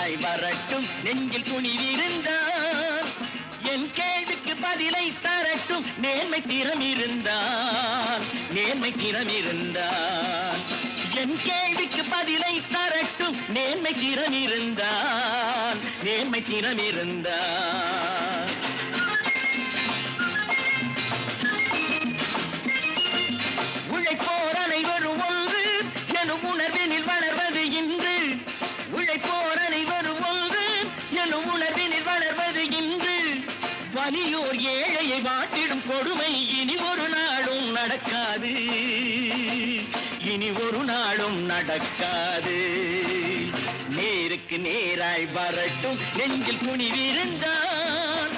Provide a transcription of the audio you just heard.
நேராய் வரட்டும் நெஞ்சில் துணிவிருந்தால் என் கேள்விக்கு பதிலை தரட்டும் நேர்மை திறம் இருந்தால் என் கேள்விக்கு பதிலை தரட்டும் நேர்மை திறம் இருந்தால் உழைப்போர் அனைவரும் ஒன்று எனும் உணர்வினில் வளர்வது இன்று உழைப்போர் அனைவரும் ஒன்று எனும் உணர்வினில் வளர்வது இன்று வலியோர் ஏழையை வாட்டிடும் கொடுமை இனி ஒரு நாளும் நடக்காது நேருக்கு நேராய் வரட்டும் நெஞ்சில் துணிவிருந்தால்